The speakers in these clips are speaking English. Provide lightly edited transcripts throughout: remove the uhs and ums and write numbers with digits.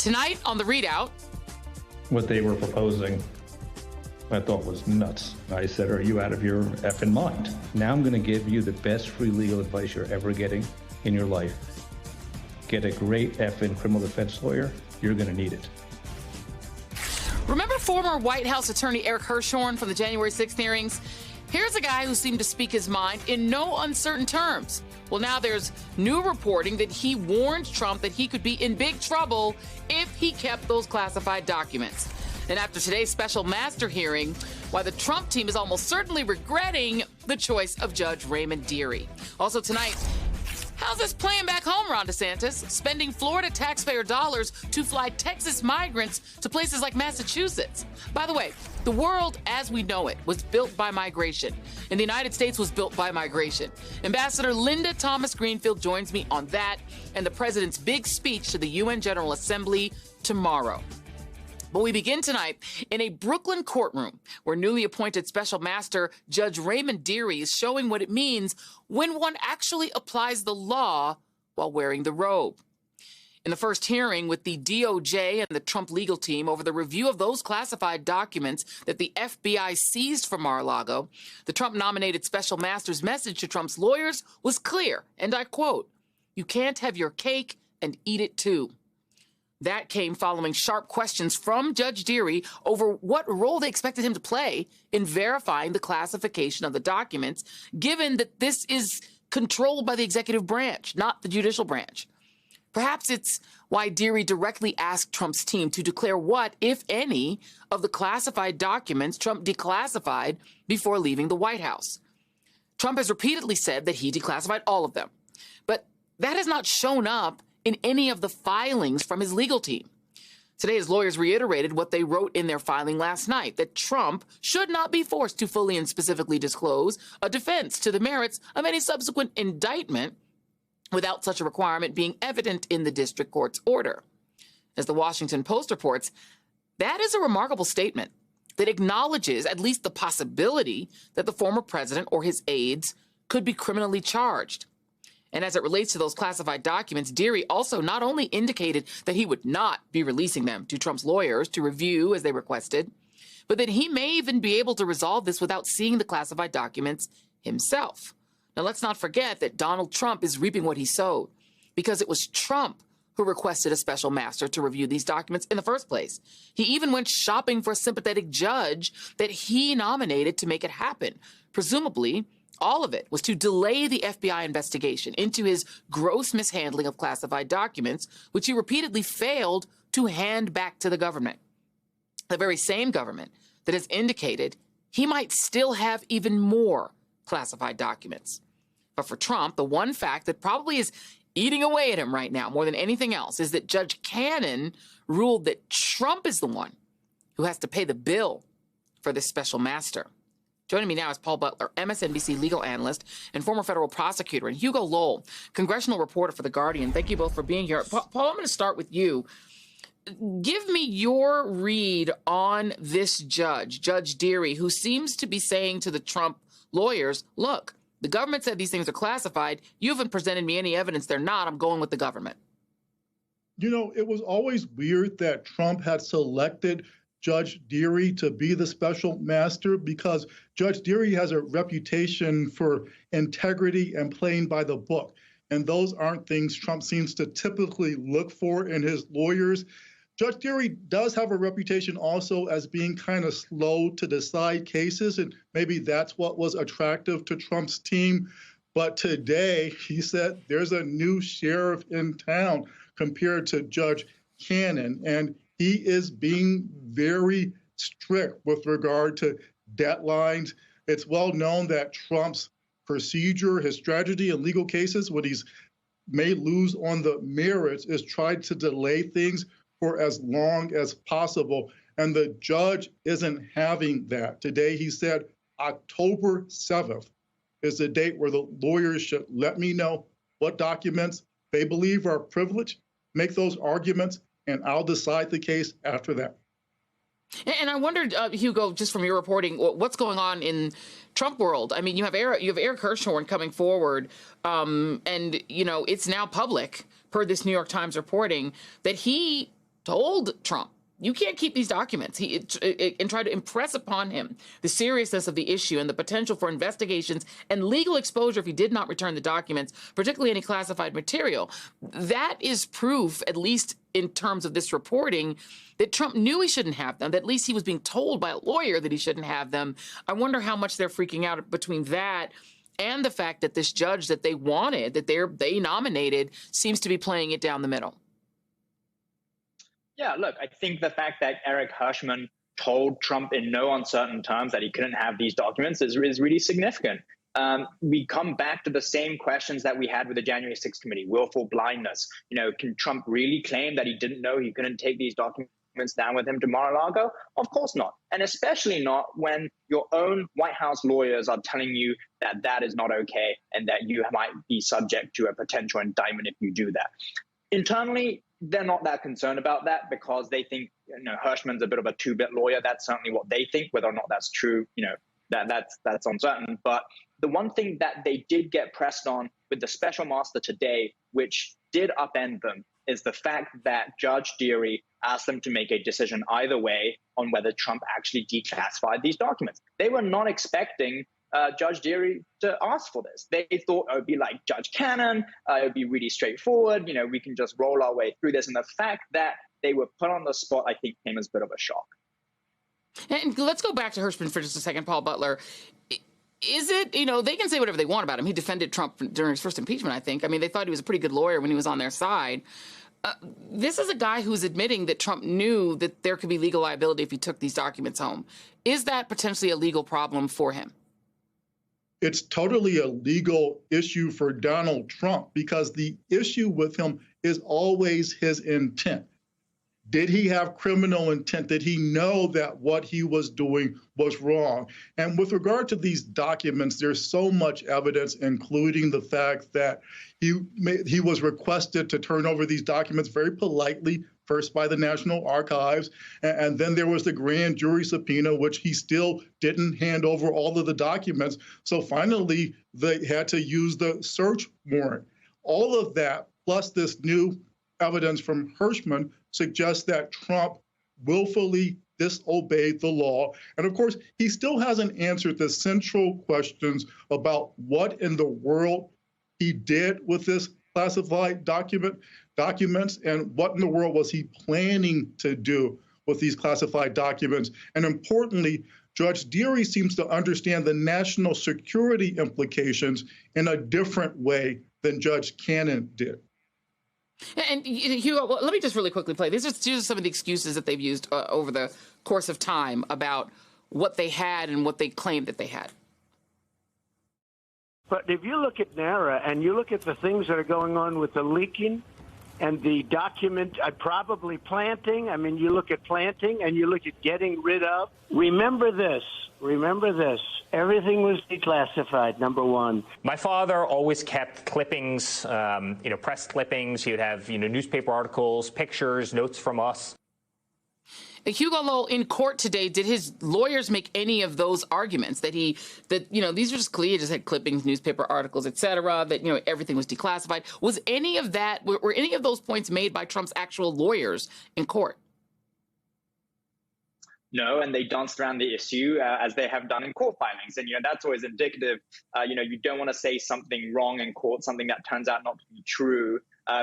Tonight on the ReidOut. What they were proposing, I thought was nuts. I said, are you out of your effing mind? Now I'm going to give you the best free legal advice you're ever getting in your life. Get a great effing criminal defense lawyer. You're going to need it. Remember former White House attorney Eric Hirschhorn from the January 6th hearings? Here's a guy who seemed to speak his mind in no uncertain terms. Well, now there's new reporting that he warned Trump that he could be in big trouble if he kept those classified documents. And after today's special master hearing, why the Trump team is almost certainly regretting the choice of Judge Raymond Dearie. Also tonight, how's this playing back home, Ron DeSantis? Spending Florida taxpayer dollars to fly Texas migrants to places like Massachusetts. By the way, the world as we know it was built by migration, and the United States was built by migration. Ambassador Linda Thomas Greenfield joins me on that and the president's big speech to the UN General Assembly tomorrow. But we begin tonight in a Brooklyn courtroom where newly appointed special master Judge Raymond Dearie is showing what it means when one actually applies the law while wearing the robe. In the first hearing with the DOJ and the Trump legal team over the review of those classified documents that the FBI seized from Mar-a-Lago, the Trump-nominated special master's message to Trump's lawyers was clear, and I quote, "You can't have your cake and eat it too." That came following sharp questions from Judge Dearie over what role they expected him to play in verifying the classification of the documents, given that this is controlled by the executive branch, not the judicial branch. Perhaps it's why Dearie directly asked Trump's team to declare what, if any, of the classified documents Trump declassified before leaving the White House. Trump has repeatedly said that he declassified all of them, but that has not shown up in any of the filings from his legal team. Today, his lawyers reiterated what they wrote in their filing last night, that Trump should not be forced to fully and specifically disclose a defense to the merits of any subsequent indictment without such a requirement being evident in the district court's order. As the Washington Post reports, that is a remarkable statement that acknowledges at least the possibility that the former president or his aides could be criminally charged. And as it relates to those classified documents, Dearie also not only indicated that he would not be releasing them to Trump's lawyers to review as they requested, but that he may even be able to resolve this without seeing the classified documents himself. Now, let's not forget that Donald Trump is reaping what he sowed, because it was Trump who requested a special master to review these documents in the first place. He even went shopping for a sympathetic judge that he nominated to make it happen. Presumably, all of it was to delay the FBI investigation into his gross mishandling of classified documents, which he repeatedly failed to hand back to the government. The very same government that has indicated he might still have even more classified documents. But for Trump, the one fact that probably is eating away at him right now more than anything else is that Judge Cannon ruled that Trump is the one who has to pay the bill for this special master. Joining me now is Paul Butler, MSNBC legal analyst and former federal prosecutor, and Hugo Lowell, congressional reporter for The Guardian. Thank you both for being here. Paul, I'm going to start with you. Give me your read on this judge, Judge Dearie, who seems to be saying to the Trump lawyers, look, the government said these things are classified. You haven't presented me any evidence they're not. I'm going with the government. You know, it was always weird that Trump had selected Judge Dearie to be the special master, because Judge Dearie has a reputation for integrity and playing by the book. And those aren't things Trump seems to typically look for in his lawyers. Judge Dearie does have a reputation also as being kind of slow to decide cases, and maybe that's what was attractive to Trump's team. But today, he said there's a new sheriff in town compared to Judge Cannon, and he is being very strict with regard to deadlines. It's well known that Trump's procedure, his strategy in legal cases, when he's may lose on the merits, is try to delay things for as long as possible. And the judge isn't having that. Today, he said October 7th is the date where the lawyers should let me know what documents they believe are privileged, make those arguments, and I'll decide the case after that. And I wondered, Hugo, just from your reporting, what's going on in Trump world? I mean, you have Eric Hirschhorn coming forward, and, you know, it's now public, per this New York Times reporting, that he told Trump, you can't keep these documents, and try to impress upon him the seriousness of the issue and the potential for investigations and legal exposure if he did not return the documents, particularly any classified material. That is proof, at least in terms of this reporting, that Trump knew he shouldn't have them, that at least he was being told by a lawyer that he shouldn't have them. I wonder how much they're freaking out between that and the fact that this judge that they wanted, that they nominated, seems to be playing it down the middle. Yeah, look, I think the fact that Eric Hirschman told Trump in no uncertain terms that he couldn't have these documents is really significant. We come back to the same questions that we had with the January 6th committee, willful blindness. Can Trump really claim that he didn't know he couldn't take these documents down with him to Mar-a-Lago? Of course not. And especially not when your own White House lawyers are telling you that that is not okay and that you might be subject to a potential indictment if you do that. Internally, they're not that concerned about that because they think Hirschman's a bit of a two-bit lawyer. That's certainly what they think. Whether or not that's true, that's uncertain. But the one thing that they did get pressed on with the special master today, which did upend them, is the fact that Judge Dearie asked them to make a decision either way on whether Trump actually declassified these documents. They were not expecting Judge Dearie to ask for this. They thought it would be like Judge Cannon. It would be really straightforward. We can just roll our way through this. And the fact that they were put on the spot, I think, came as a bit of a shock. And let's go back to Hirschman for just a second, Paul Butler. Is it, they can say whatever they want about him. He defended Trump during his first impeachment, I think. I mean, they thought he was a pretty good lawyer when he was on their side. This is a guy who's admitting that Trump knew that there could be legal liability if he took these documents home. Is that potentially a legal problem for him? It's totally a legal issue for Donald Trump because the issue with him is always his intent. Did he have criminal intent? Did he know that what he was doing was wrong? And with regard to these documents, there's so much evidence, including the fact that he was requested to turn over these documents very politely, first by the National Archives, and then there was the grand jury subpoena, which he still didn't hand over all of the documents. So finally, they had to use the search warrant. All of that, plus this new evidence from Hirschman, suggests that Trump willfully disobeyed the law. And of course, he still hasn't answered the central questions about what in the world he did with this classified documents and what in the world was he planning to do with these classified documents. And importantly, Judge Dearie seems to understand the national security implications in a different way than Judge Cannon did. And Hugo, let me just really quickly play. These are some of the excuses that they've used over the course of time about what they had and what they claimed that they had. But if you look at NARA and you look at the things that are going on with the leaking and the document probably planting, I mean, you look at planting and you look at getting rid of. Remember this. Everything was declassified, number one. My father always kept clippings, press clippings. He would have, newspaper articles, pictures, notes from us. Hugo Lowell, in court today, did his lawyers make any of those arguments that these are just clear, just had clippings, newspaper articles, et cetera, that, everything was declassified? Was any of that, were any of those points made by Trump's actual lawyers in court? No, and they danced around the issue as they have done in court filings. And, that's always indicative. You don't want to say something wrong in court, something that turns out not to be true,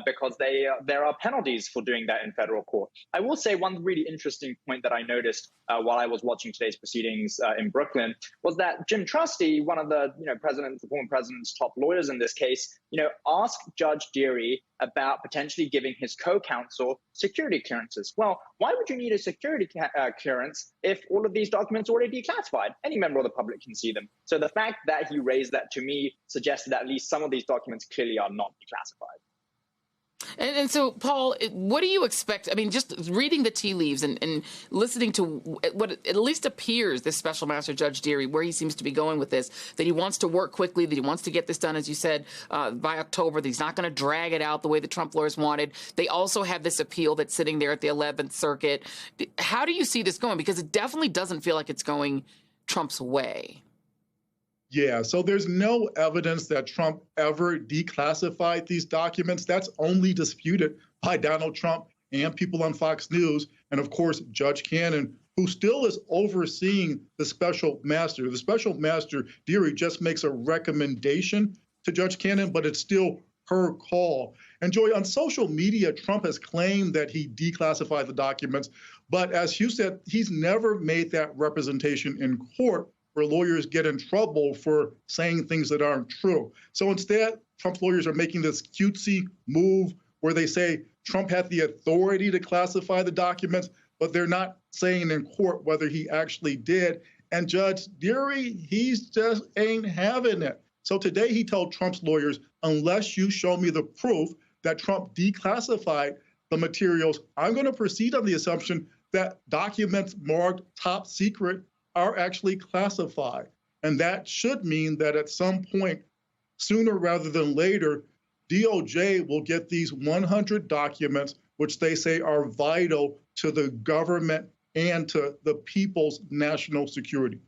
because there are penalties for doing that in federal court. I will say one really interesting point that I noticed while I was watching today's proceedings in Brooklyn was that Jim Trusty, one of the the former president's top lawyers in this case, asked Judge Dearie about potentially giving his co-counsel security clearances. Well, why would you need a security clearance if all of these documents are already declassified? Any member of the public can see them. So the fact that he raised that to me suggested that at least some of these documents clearly are not declassified. And so, Paul, what do you expect? I mean, just reading the tea leaves and listening to what at least appears, this special master Judge Dearie, where he seems to be going with this, that he wants to work quickly, that he wants to get this done, as you said, by October, that he's not going to drag it out the way the Trump lawyers wanted. They also have this appeal that's sitting there at the 11th Circuit. How do you see this going? Because it definitely doesn't feel like it's going Trump's way. Yeah, so there's no evidence that Trump ever declassified these documents. That's only disputed by Donald Trump and people on Fox News, and of course, Judge Cannon, who still is overseeing the special master. The special master, Dearie, just makes a recommendation to Judge Cannon, but it's still her call. And Joy, on social media, Trump has claimed that he declassified the documents, but as you said, he's never made that representation in court where lawyers get in trouble for saying things that aren't true. So instead, Trump's lawyers are making this cutesy move where they say Trump had the authority to classify the documents, but they're not saying in court whether he actually did. And Judge Dearie, he's just ain't having it. So today he told Trump's lawyers, unless you show me the proof that Trump declassified the materials, I'm going to proceed on the assumption that documents marked top secret are actually classified. And that should mean that at some point, sooner rather than later, DOJ will get these 100 documents, which they say are vital to the government and to the people's national security.